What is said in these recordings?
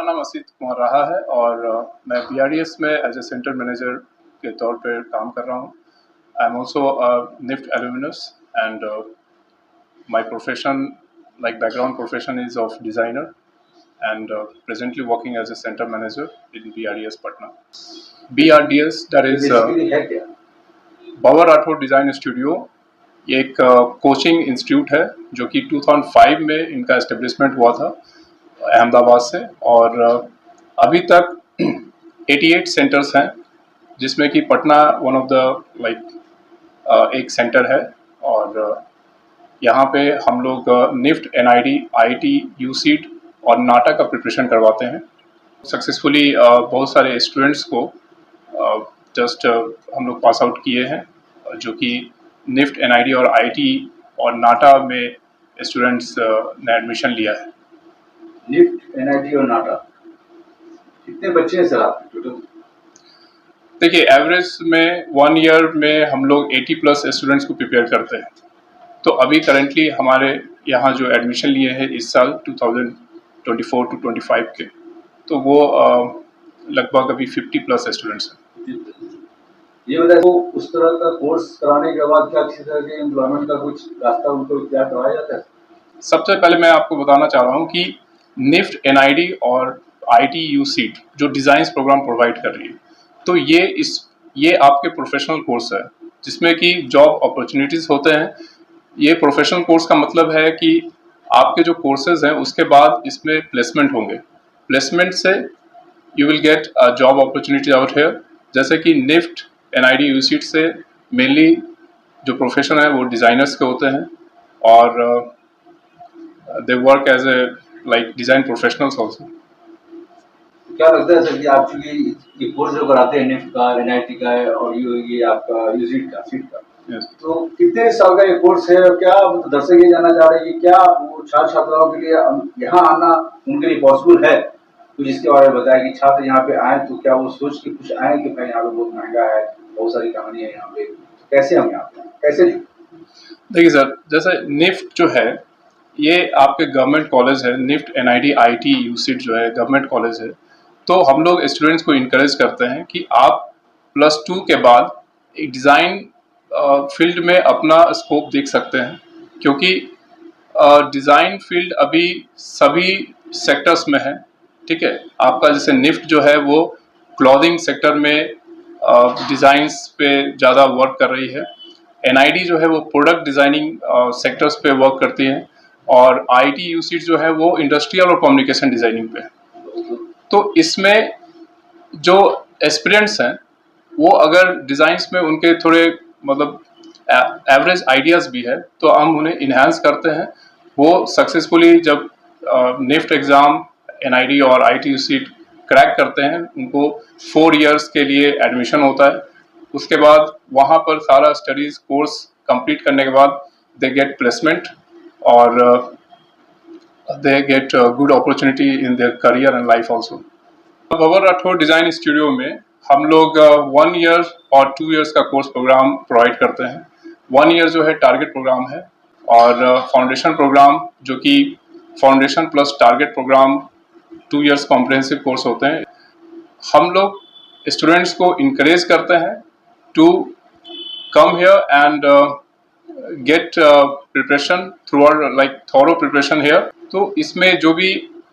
मेरा नाम असित कुमार रहा है और मैं BRDS में एज ए सेंटर मैनेजर के तौर पे काम कर रहा हूँ। I am also NIFT alumnus and my profession, like background profession, is of designer and presently working as a center manager in BRDS Patna. BRDS, that is Baba Rathore design studio, ये एक coaching institute है जो कि 2005 में इनका establishment हुआ था अहमदाबाद से, और अभी तक 88 सेंटर्स हैं, जिसमें कि पटना वन ऑफ द एक सेंटर है। और यहाँ पे हम लोग NIFT, NID, IIT, UCET और नाटा का प्रिपरेशन करवाते हैं। सक्सेसफुली बहुत सारे स्टूडेंट्स को जस्ट हम लोग पास आउट किए हैं, जो कि NIFT, NID और IIT और नाटा में स्टूडेंट्स ने एडमिशन लिया है। NIFT, NID और नाटा कितने बच्चे हैं सर आपके टोटल? देखिए, एवरेज में 1 ईयर में हम लोग 80+ स्टूडेंट्स को प्रिपेयर करते हैं। तो अभी करेंटली हमारे यहाँ जो एडमिशन लिए हैं इस साल 2024 to 25 के, तो वो लगभग अभी 50+ स्टूडेंट्स हैं। ये बताइए, तो उस तरह का कोर्स कराने के बाद क्या किसी तरह के एम्प्लॉयमेंट का कुछ रास्ता उनको क्या करवाया जाता है? सबसे पहले मैं आपको बताना चाह रहा हूँ कि NIFT, NID और IIT, UCET जो डिज़ाइंस प्रोग्राम प्रोवाइड कर रही है, तो ये आपके प्रोफेशनल कोर्स है जिसमें कि जॉब अपॉर्चुनिटीज़ होते हैं। ये प्रोफेशनल कोर्स का मतलब है कि आपके जो कोर्सेज हैं उसके बाद इसमें प्लेसमेंट होंगे। प्लेसमेंट से you will get job opportunity out here. जैसे कि NIFT, NID, UCET से मेनली जो प्रोफेशन है वो डिज़ाइनर्स के होते हैं, और they work as a like design professionals also. क्या लगता है सर कि आप चूंकि ये कोर्स जो कराते हैं NIFT का, NIT का है और ये आपका UCET का, सीट का, तो कितने साल का ये कोर्स है और क्या दर्शक ये जानना चाह रहे हैं कि क्या वो छात्र छात्राओं के लिए यहाँ आना उनके लिए पॉसिबल है? तो जिसके बारे में बताया कि छात्र यहाँ पे आए तो क्या वो सोच के कुछ आए कि भाई यहाँ पे बहुत महंगा है, बहुत सारी कहानी है यहाँ पे, कैसे हम यहाँ पे कैसे? देखिए सर, जैसे NIFT जो है ये आपके गवर्नमेंट कॉलेज है। NIFT, NID, IIT, UCET जो है गवर्नमेंट कॉलेज है। तो हम लोग स्टूडेंट्स को इनकरेज करते हैं कि आप +2 के बाद एक डिज़ाइन फील्ड में अपना स्कोप देख सकते हैं, क्योंकि डिज़ाइन फील्ड अभी सभी सेक्टर्स में है। ठीक है, आपका जैसे NIFT जो है वो क्लॉथिंग सेक्टर में डिज़ाइंस पे ज़्यादा वर्क कर रही है। NID जो है वो प्रोडक्ट डिज़ाइनिंग सेक्टर्स पे वर्क करती है, और IIT, UCET जो है वो इंडस्ट्रियल और कम्युनिकेशन डिज़ाइनिंग पे है। तो इसमें जो एस्पिरेंट्स हैं वो अगर डिज़ाइंस में उनके थोड़े मतलब एवरेज आइडियाज़ भी है तो हम उन्हें इन्हांस करते हैं। वो सक्सेसफुली जब NIFT एग्ज़ाम, NID और IIT, UCET क्रैक करते हैं, उनको 4 इयर्स के लिए एडमिशन होता है। उसके बाद वहाँ पर सारा स्टडीज़ कोर्स कंप्लीट करने के बाद दे गेट प्लेसमेंट और they get good opportunity in their career and life also. Baba Rathore design studio में हम लोग 1 ईयर और 2 इयर्स का कोर्स प्रोग्राम प्रोवाइड करते हैं। 1 ईयर जो है टारगेट प्रोग्राम है, और फाउंडेशन प्रोग्राम जो कि foundation plus target program 2 years comprehensive course होते हैं। हम लोग स्टूडेंट्स को इनकरेज करते हैं to come here and get preparation through our like thorough preparation here. तो इसमें जो भी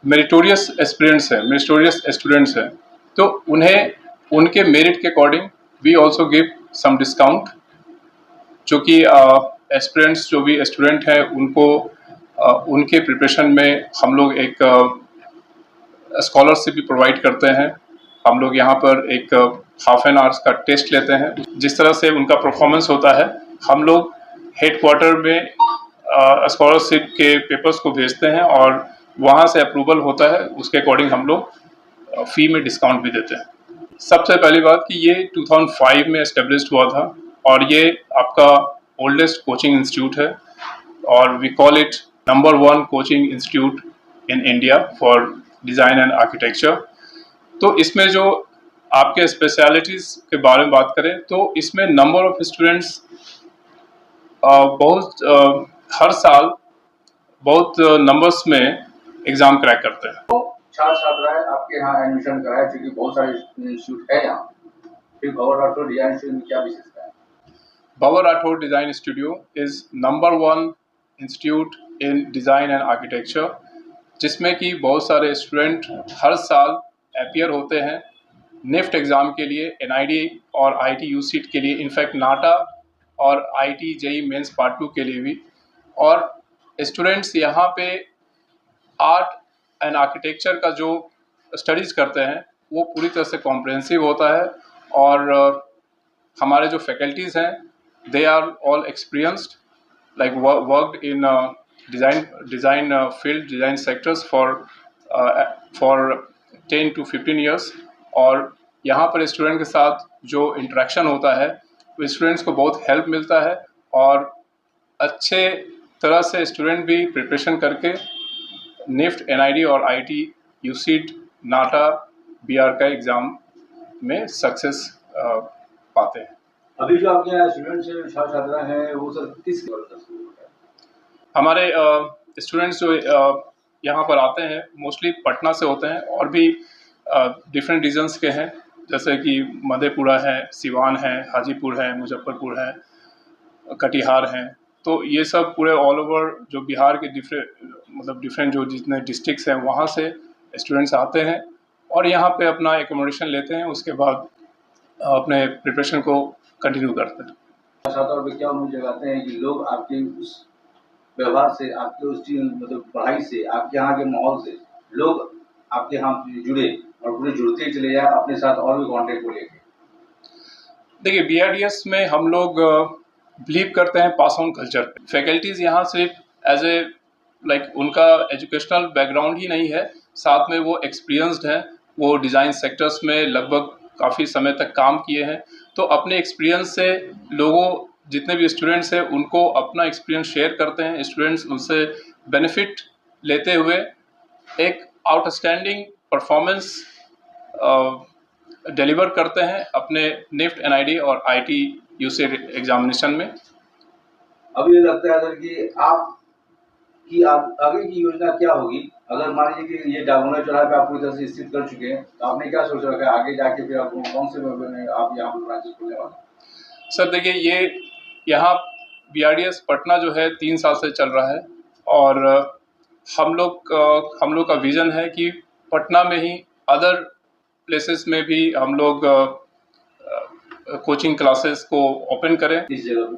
मेरिटोरियस एस्पिरेंट्स हैं, मेरिटोरियस स्टूडेंट्स हैं, तो उन्हें उनके मेरिट के according we also give some discount, जो कि एस्पिरेंट्स जो भी स्टूडेंट हैं उनको उनके प्रिपरेशन में हम लोग एक स्कॉलरशिप भी प्रोवाइड करते हैं। हम लोग यहाँ पर एक हाफ एन आवर्स का टेस्ट लेते हैं। जिस तरह से उनका परफॉर्मेंस होता है, हम लोग हेडक्वार्टर में स्कॉलरशिप के पेपर्स को भेजते हैं और वहाँ से अप्रूवल होता है, उसके अकॉर्डिंग हम लोग फ़ी में डिस्काउंट भी देते हैं। सबसे पहली बात कि ये 2005 में एस्टेब्लिश्ड हुआ था, और ये आपका ओल्डेस्ट कोचिंग इंस्टीट्यूट है, और we call it number 1 coaching institute in India for design and architecture. तो इसमें जो आपके स्पेशलिटीज़ के बारे में बात करें तो इसमें नंबर ऑफ स्टूडेंट्स बहुत हर साल बहुत नंबर्स में एग्ज़ाम क्रैक करते हैं। तो छात्र छात्राएं आपके यहाँ एडमिशन कराए, क्योंकि बहुत सारे इंस्टीट्यूट है यहाँ, फिर भंवर राठौर डिजाइन इंस्टीट्यूट में क्या विशेषता है? Bhavar Rathore Design Studio is #1 institute in design and architecture, जिसमें कि बहुत सारे स्टूडेंट हर साल अपीयर होते हैं निफ्ट एग्ज़ाम के लिए, एनआईडी और आईटी यूसीट के लिए, इनफैक्ट नाटा और आईटी जेई मेंस पार्ट 2 के लिए भी। और स्टूडेंट्स यहाँ पे आर्ट एंड आर्किटेक्चर का जो स्टडीज़ करते हैं वो पूरी तरह से कॉम्प्रिहेंसिव होता है। और हमारे जो फैकल्टीज़ हैं they are all experienced, like worked in design field, design sectors for 10 to 15 years। और यहाँ पर स्टूडेंट के साथ जो इंटरेक्शन होता है वो स्टूडेंट्स को बहुत हेल्प मिलता है, और अच्छे तरह से स्टूडेंट भी प्रिपरेशन करके निफ्ट, एनआईडी और आईटी, यूसीट, नाटा, बीआर का एग्ज़ाम में सक्सेस पाते हैं। अभी जो आपके यहाँ स्टूडेंट्स हैं, छात्र छात्रा हैं, वो सर किस लेवल का स्कूल होता है? हमारे स्टूडेंट्स जो यहाँ पर आते हैं मोस्टली पटना से होते हैं, और भी डिफरेंट रीजन्स के हैं, जैसे कि मधेपुरा है, सिवान है, हाजीपुर है, मुजफ्फरपुर है, कटिहार हैं। तो ये सब पूरे ऑल ओवर जो बिहार के डिफरेंट जो जितने डिस्ट्रिक्ट्स हैं वहाँ से स्टूडेंट्स आते हैं और यहाँ पे अपना एकोमोडेशन लेते हैं, उसके बाद अपने प्रिपरेशन को कंटिन्यू करते हैं। छात्रों पे क्या उम्मीद जगाते हैं कि लोग आपके उस व्यवहार से, आपके उस पढ़ाई से, आपके यहाँ के माहौल से लोग आपके यहाँ जुड़े और पूरे जुड़ते ही चले जाए अपने साथ और भी कॉन्टेक्ट को लेकर? देखिए, बीआरडीएस में हम लोग बिलीव करते हैं पास ऑन कल्चर पे। फैकल्टीज़ यहाँ सिर्फ एज ए उनका एजुकेशनल बैकग्राउंड ही नहीं है, साथ में वो एक्सपीरियंस्ड हैं, वो डिज़ाइन सेक्टर्स में लगभग काफ़ी समय तक काम किए हैं। तो अपने एक्सपीरियंस से लोगों, जितने भी स्टूडेंट्स हैं, उनको अपना एक्सपीरियंस शेयर करते हैं। स्टूडेंट्स उनसे बेनिफिट लेते हुए एक आउटस्टैंडिंग परफॉर्मेंस डिलीवर करते हैं अपने निफ्ट, एनआईडी और आईटी यूसीट एग्जामिनेशन में। अब ये लगता है सर कि आप आगे की योजना क्या होगी? अगर मान लीजिए कि ये डागोना चौराहे पे आप पूरी तरह से स्थित कर चुके हैं, तो आपने क्या सोचा है आगे जाके फिर आप कौन से आप यहाँ पर ब्रांचेस खोलने वाले हैं? सर देखिए, ये यहाँ बीआरडीएस पटना जो है 3 साल से चल रहा है, और हम लोग का विज़न है कि पटना में ही अदर प्लेसेस में भी हम लोग कोचिंग क्लासेस को ओपन करें। इस जगह पे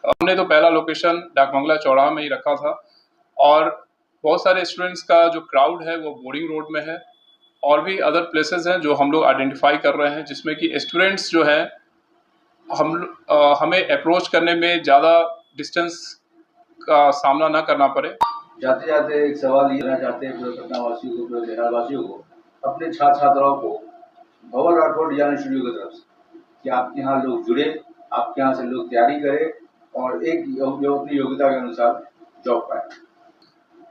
हमने तो पहला लोकेशन डाकबंगला चौराहा में ही रखा था, और बहुत सारे स्टूडेंट्स का जो क्राउड है वो बोरिंग रोड में है, और भी अदर प्लेसेस हैं जो हम लोग आइडेंटिफाई कर रहे हैं, जिसमें कि स्टूडेंट्स जो है हमें अप्रोच करने में ज़्यादा डिस्टेंस का सामना ना करना पड़े। जाते जाते एक सवाल ये करना चाहते हैं पूरे पटना वासियों को, पूरे बिहार वासियों को, अपने छात्र छात्राओं को भंवर राठौर डिजाइन स्टूडियो की तरफ से कि आपके यहाँ लोग जुड़े, आपके यहाँ से लोग तैयारी करें और एक अपनी योग्यता के अनुसार जॉब पाए।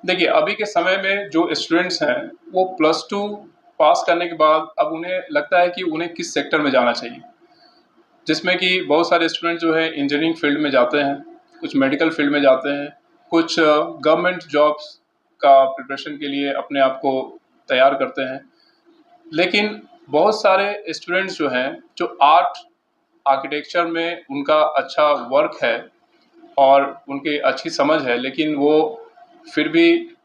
देखिए, अभी के समय में जो स्टूडेंट्स हैं वो +2 पास करने के बाद अब उन्हें लगता है कि उन्हें किस सेक्टर में जाना चाहिए, जिसमें कि बहुत सारे स्टूडेंट जो है इंजीनियरिंग फील्ड में जाते हैं, कुछ मेडिकल फील्ड में जाते हैं, कुछ गवर्नमेंट जॉब्स का प्रिपरेशन के लिए अपने आप को तैयार करते हैं। लेकिन बहुत सारे स्टूडेंट्स जो हैं जो आर्ट आर्किटेक्चर में उनका अच्छा वर्क है और उनकी अच्छी समझ है, लेकिन वो फिर भी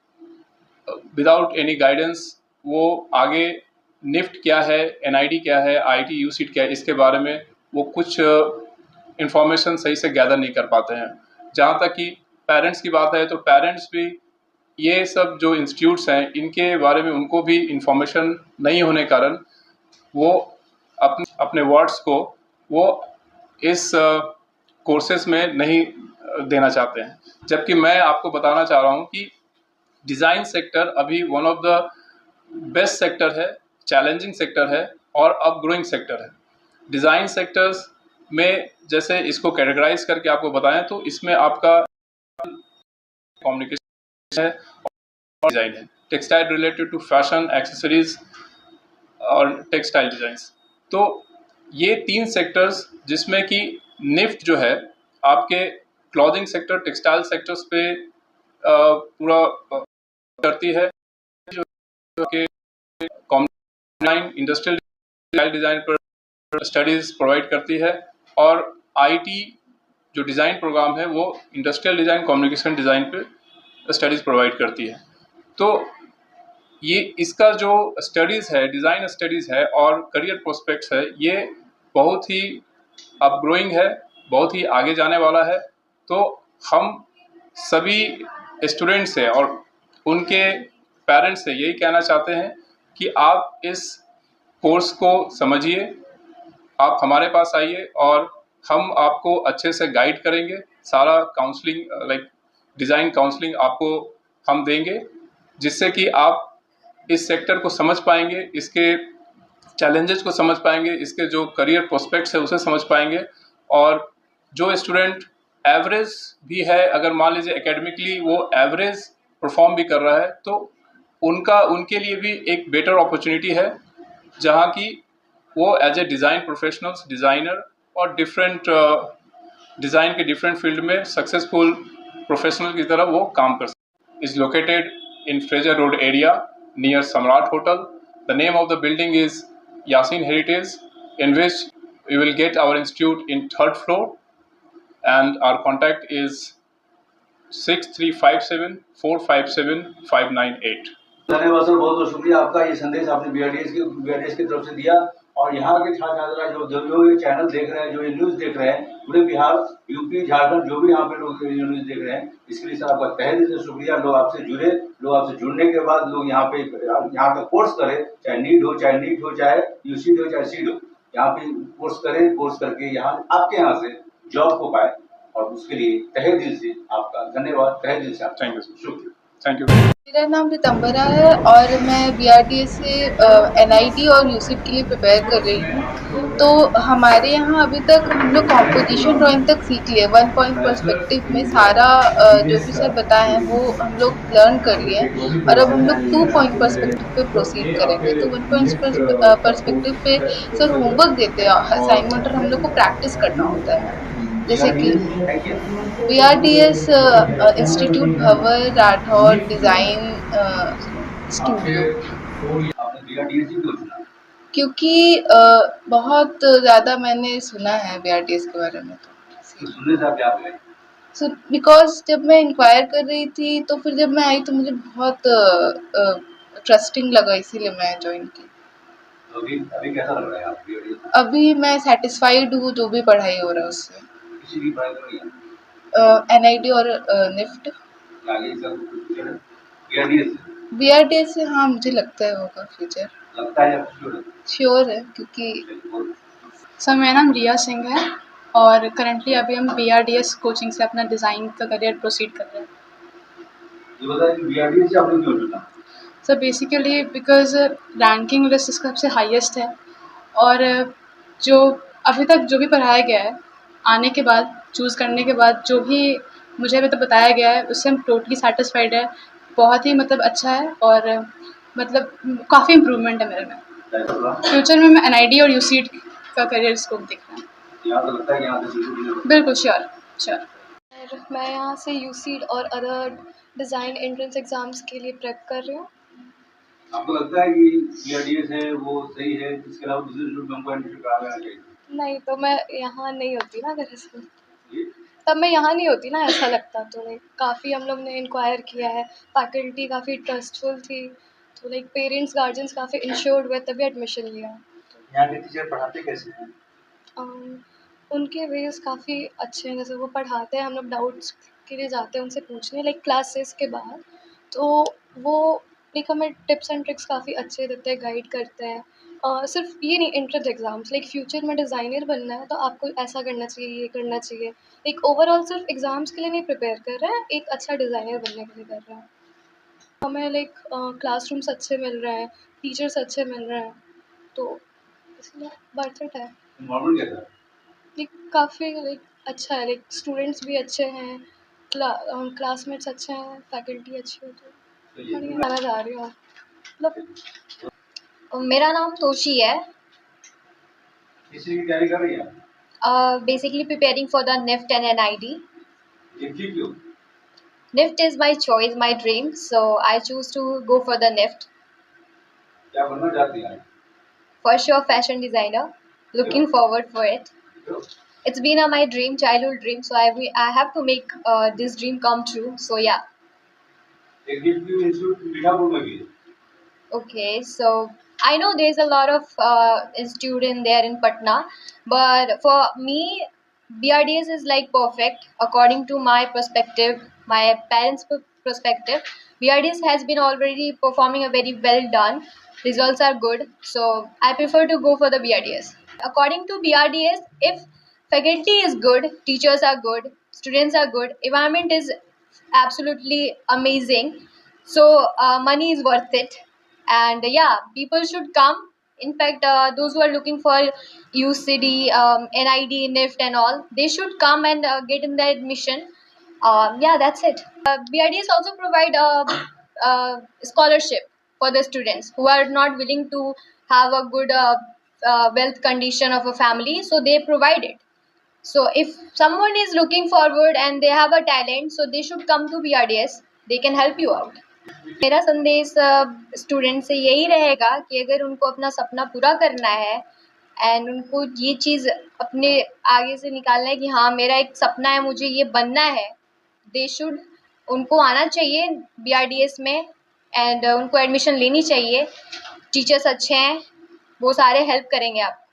विदाउट एनी गाइडेंस वो आगे निफ्ट क्या है, एनआईडी क्या है, आईटी यूसीट क्या है, इसके बारे में वो कुछ इंफॉर्मेशन सही से गैदर नहीं कर पाते हैं। जहाँ तक कि पेरेंट्स की बात है, तो पेरेंट्स भी ये सब जो इंस्टीट्यूट्स हैं इनके बारे में उनको भी इंफॉर्मेशन नहीं होने के कारण वो अपने वर्ड्स को वो इस कोर्सेस में नहीं देना चाहते हैं। जबकि मैं आपको बताना चाह रहा हूँ कि डिज़ाइन सेक्टर अभी one of the best sector है, चैलेंजिंग सेक्टर है और अब ग्रोइंग सेक्टर है। डिज़ाइन सेक्टर्स में जैसे इसको कैटेगराइज करके आपको बताएं तो इसमें आपका कम्युनिकेशन है और डिज़ाइन है, textile related to fashion, accessories और टेक्सटाइल डिज़ाइंस। तो ये 3 सेक्टर्स जिसमें कि निफ्ट जो है आपके क्लॉथिंग सेक्टर, टेक्सटाइल सेक्टर्स पे पूरा करती है। के डिजाइन, इंडस्ट्रियल डिज़ाइन पर स्टडीज़ प्रोवाइड करती है, और आईटी जो डिज़ाइन प्रोग्राम है वो इंडस्ट्रियल डिज़ाइन, कम्युनिकेशन डिज़ाइन पे स्टडीज़ प्रोवाइड करती है। तो ये इसका जो स्टडीज़ है, डिज़ाइन स्टडीज़ है और करियर प्रोस्पेक्ट्स है, ये बहुत ही अब ग्रोइंग है, बहुत ही आगे जाने वाला है। तो हम सभी स्टूडेंट्स से और उनके पेरेंट्स से यही कहना चाहते हैं कि आप इस कोर्स को समझिए, आप हमारे पास आइए और हम आपको अच्छे से गाइड करेंगे। सारा काउंसलिंग लाइक डिज़ाइन काउंसलिंग आपको हम देंगे, जिससे कि आप इस सेक्टर को समझ पाएंगे, इसके चैलेंजेस को समझ पाएंगे, इसके जो करियर प्रोस्पेक्ट्स है उसे समझ पाएंगे। और जो स्टूडेंट एवरेज भी है, अगर मान लीजिए एकेडमिकली वो एवरेज परफॉर्म भी कर रहा है, तो उनके लिए भी एक बेटर अपॉर्चुनिटी है, जहाँ की वो as a design professionals, designer और डिफरेंट डिज़ाइन के डिफरेंट फील्ड में सक्सेसफुल प्रोफेशनल की तरह वो काम कर सकते। Is located in Fraser Road area near Samrat Hotel. The name of the building is Yasin Heritage, in which we will get our institute in 3rd floor, and our contact is 6357 457 598. धन्यवाद sir, बहुत बहुत शुक्रिया आपका। ये संदेश आपने BRDS की तरफ से दिया, और यहाँ के छात्र छात्रा जो ये चैनल देख रहे हैं, जो ये न्यूज़ देख रहे हैं, पूरे बिहार, यूपी, झारखंड, जो भी यहाँ पे लोग न्यूज़ देख रहे हैं, इसके लिए सर आपका तहे दिल से शुक्रिया। लोग आपसे जुड़े, लोग आपसे जुड़ने के बाद लोग यहाँ का कोर्स करें, चाहे नीट हो, चाहे यूसीड हो, चाहे सीड हो, यहाँ पे कोर्स करें, कोर्स करके यहाँ आपके यहाँ से जॉब को पाए, और उसके लिए तहे दिल से आपका धन्यवाद, तहे दिल से आपका शुक्रिया। Thank you. मेरा नाम रितंबरा है और मैं बीआरडीएस से एनआईटी और यूसिट के लिए प्रिपेयर कर रही हूँ। तो हमारे यहाँ अभी तक हम लोग कॉम्पोजिशन ड्राइंग तक सीख लिए, 1 पॉइंट पर्सपेक्टिव में सारा जो भी सर बताए हैं वो हम लोग लर्न कर लिए हैं, और अब हम लोग 2 पॉइंट पर्सपेक्टिव पे प्रोसीड करेंगे। तो 1 पॉइंट पर्सपेक्टिव पे सर होमवर्क देते हैं, असाइनमेंट, और हम लोग को प्रैक्टिस करना होता है, जैसे कि बीआरडीएस इंस्टीट्यूट भंवर राठौर डिज़ाइन स्टूडियो, क्योंकि बहुत ज़्यादा मैंने सुना है बीआरडीएस के बारे में। तो बिकॉज जब मैं इंक्वायर कर रही थी, तो फिर जब मैं आई तो मुझे बहुत ट्रस्टिंग लगा, इसीलिए मैं ज्वाइन की। अभी कैसा लग रहा है आपको? अभी मैं सेटिस्फाइड हूँ जो भी पढ़ाई हो रहा है उससे। किसी की पढ़ाई कर रही है? एनआईटी और निफ्ट। आगे सब बीआरडीएस से हाँ, मुझे लगता है होगा फ्यूचर। लगता है या श्योर है, क्योंकि सर मेरा नाम रिया सिंह है और करंटली अभी हम बीआरडीएस कोचिंग से अपना डिज़ाइन का करियर प्रोसीड कर रहे हैं। ये बताइए कि बीआरडीएस से आपने क्यों चुना? Sir basically because ranking list इसका सबसे हाईएस्ट है, और जो अभी तक जो भी पढ़ाया गया है, आने के बाद चूज़ करने के बाद जो भी मुझे अभी तक बताया गया है, उससे हम टोटली सेटिस्फाइड है। बहुत ही मतलब अच्छा है, और मतलब काफ़ी इम्प्रूवमेंट है मेरे में। फ्यूचर में मैं एनआईडी और यूसीड का करियर स्कोप देख रहा हूँ। यहाँ तो लगता है कि यहाँ से बिल्कुल श्योर। मैं यहाँ से यूसीड और अदर डिज़ाइन एंट्रेंस एग्ज़ाम्स के लिए प्रेप कर रही हूँ। आपको लगता है कि बीआरडीएस है वो सही है, इसके अलावा दूसरे इंस्टीट्यूट में हमको एडमिशन कराना चाहिए? नहीं, तो मैं यहाँ नहीं होती ना, दरअसल तब मैं यहाँ नहीं होती ना, ऐसा लगता। तो लाइक काफ़ी हम लोग ने इंक्वायर किया है, फैकल्टी काफ़ी ट्रस्टफुल थी, तो लाइक पेरेंट्स गार्जियंस काफ़ी इंश्योर्ड हुए तभी एडमिशन लिया। यहाँ के टीचर पढ़ाते कैसे हैं? उनके वेज काफ़ी अच्छे हैं, जैसे वो पढ़ाते हैं, हम लोग डाउट्स के लिए जाते हैं उनसे पूछने लाइक क्लासेस के बाद, तो वो लाइक हमें टिप्स एंड ट्रिक्स काफ़ी अच्छे देते हैं, गाइड करते हैं। सिर्फ ये नहीं, एंट्रेंस एग्ज़ाम्स लाइक फ्यूचर में डिज़ाइनर बनना है तो आपको ऐसा करना चाहिए, ये करना चाहिए। लाइक ओवरऑल सिर्फ एग्ज़ाम्स के लिए नहीं प्रिपेयर कर रहे हैं, एक अच्छा डिज़ाइनर बनने के लिए कर रहे हैं। हमें लाइक क्लासरूम्स अच्छे मिल रहे हैं, टीचर्स अच्छे मिल रहे हैं, तो इसलिए वर्थ इट है। एनवायरनमेंट कैसा है? लाइक काफ़ी लाइक अच्छा है, लाइक स्टूडेंट्स भी अच्छे हैं, क्लासमेट्स अच्छे हैं, फैकल्टी अच्छी है, तो बढ़िया माना जा रही हूँ मतलब। मेरा नाम तोशी है। किसी की तैयारी कर रही है? Basically preparing for the NIFT and NID. ये क्यों? NIFT is my choice, my dream, so I choose to go for the NIFT. क्या बनना चाहती हैं? For sure, fashion designer. Looking forward for it. It's been my dream, childhood dream. So I have to make this dream come true. So yeah. Executive institute Mithapur में भी है। Okay, so I know there's a lot of institute in there in Patna, but for me, BRDS is like perfect according to my perspective, my parents' perspective. BRDS has been already performing a very well done. Results are good, so I prefer to go for the BRDS. According to BRDS, if faculty is good, teachers are good, students are good, environment is absolutely amazing, so money is worth it. And yeah, people should come. In fact, those who are looking for UCD, NID, NIFT and all, they should come and get in the admission. Yeah, that's it. BRDS also provide a scholarship for the students who are not willing to have a good wealth condition of a family, so they provide it. So if someone is looking forward and they have a talent, so they should come to BRDS. They can help you out. मेरा संदेश student से यही रहेगा कि अगर उनको अपना सपना पूरा करना है एंड उनको ये चीज़ अपने आगे से निकालना है कि हाँ मेरा एक सपना है, मुझे ये बनना है, दे शुड, उनको आना चाहिए BRDS में एंड उनको एडमिशन लेनी चाहिए। टीचर्स अच्छे हैं, वो सारे हेल्प करेंगे आप।